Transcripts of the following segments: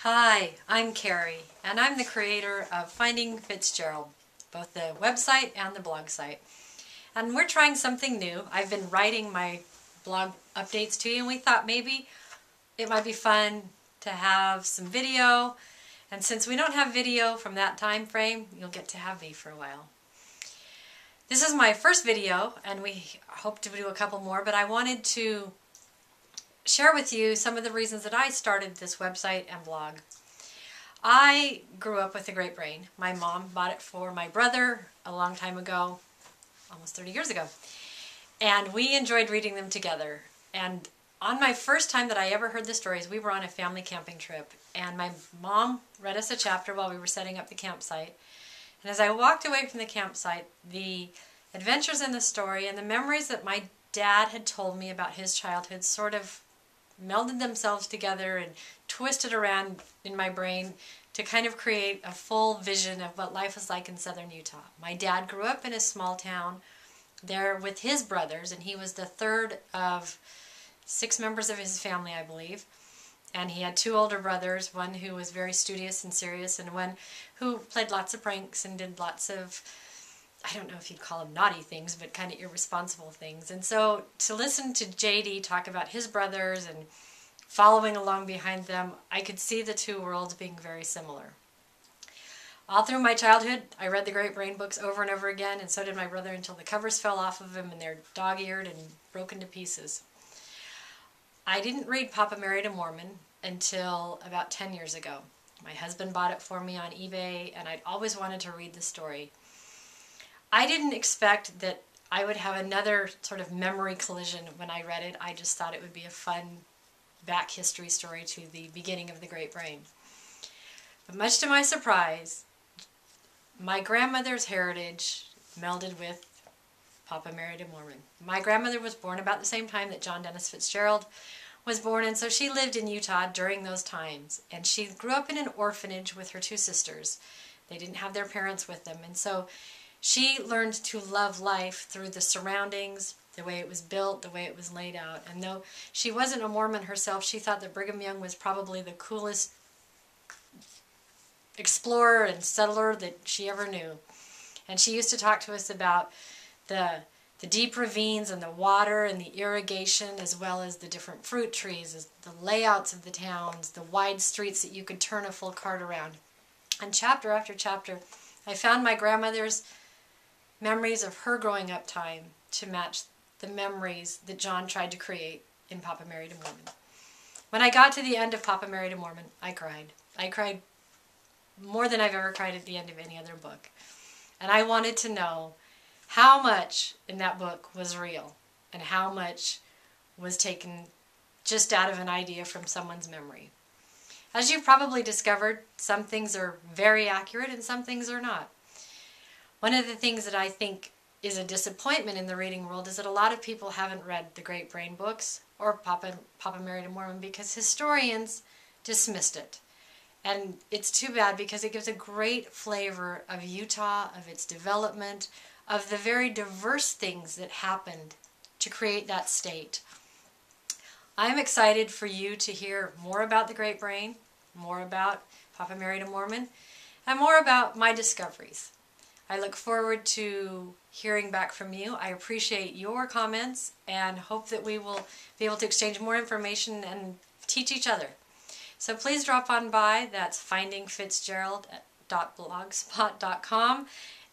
Hi, I'm Carrie, and I'm the creator of Finding Fitzgerald, both the website and the blog site. And we're trying something new. I've been writing my blog updates to you, and we thought maybe it might be fun to have some video. And since we don't have video from that time frame, you'll get to have me for a while. This is my first video, and we hope to do a couple more, but I wanted to share with you some of the reasons that I started this website and blog. I grew up with a great brain. My mom bought it for my brother a long time ago, almost 30 years ago, and we enjoyed reading them together. And on my first time that I ever heard the stories, we were on a family camping trip, and my mom read us a chapter while we were setting up the campsite. And as I walked away from the campsite, the adventures in the story and the memories that my dad had told me about his childhood sort of melded themselves together and twisted around in my brain to kind of create a full vision of what life was like in southern Utah. My dad grew up in a small town there with his brothers, and he was the third of 6 members of his family, I believe. And he had 2 older brothers, one who was very studious and serious, and one who played lots of pranks and did lots of, I don't know if you'd call them naughty things, but kind of irresponsible things. And so to listen to JD talk about his brothers and following along behind them, I could see the 2 worlds being very similar. All through my childhood, I read the Great Brain books over and over again, and so did my brother, until the covers fell off of them and they're dog-eared and broken to pieces. I didn't read Papa Married a Mormon until about 10 years ago. My husband bought it for me on eBay, and I'd always wanted to read the story. I didn't expect that I would have another sort of memory collision when I read it. I just thought it would be a fun back history story to the beginning of the Great Brain. But much to my surprise, my grandmother's heritage melded with Papa Married a Mormon. My grandmother was born about the same time that John Dennis Fitzgerald was born, and so she lived in Utah during those times. And she grew up in an orphanage with her 2 sisters. They didn't have their parents with them, and so she learned to love life through the surroundings, the way it was built, the way it was laid out. And though she wasn't a Mormon herself, she thought that Brigham Young was probably the coolest explorer and settler that she ever knew. And she used to talk to us about the deep ravines and the water and the irrigation, as well as the different fruit trees, the layouts of the towns, the wide streets that you could turn a full cart around. And chapter after chapter, I found my grandmother's memories of her growing up time to match the memories that John tried to create in Papa Married a Mormon. When I got to the end of Papa Married a Mormon, I cried. I cried more than I've ever cried at the end of any other book. And I wanted to know how much in that book was real and how much was taken just out of an idea from someone's memory. As you've probably discovered, some things are very accurate and some things are not. One of the things that I think is a disappointment in the reading world is that a lot of people haven't read the Great Brain books or Papa Married a Mormon because historians dismissed it. And it's too bad, because it gives a great flavor of Utah, of its development, of the very diverse things that happened to create that state. I'm excited for you to hear more about the Great Brain, more about Papa Married a Mormon, and more about my discoveries. I look forward to hearing back from you. I appreciate your comments and hope that we will be able to exchange more information and teach each other. So please drop on by. That's findingfitzgerald.blogspot.com,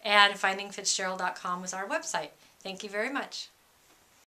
and findingfitzgerald.com is our website. Thank you very much.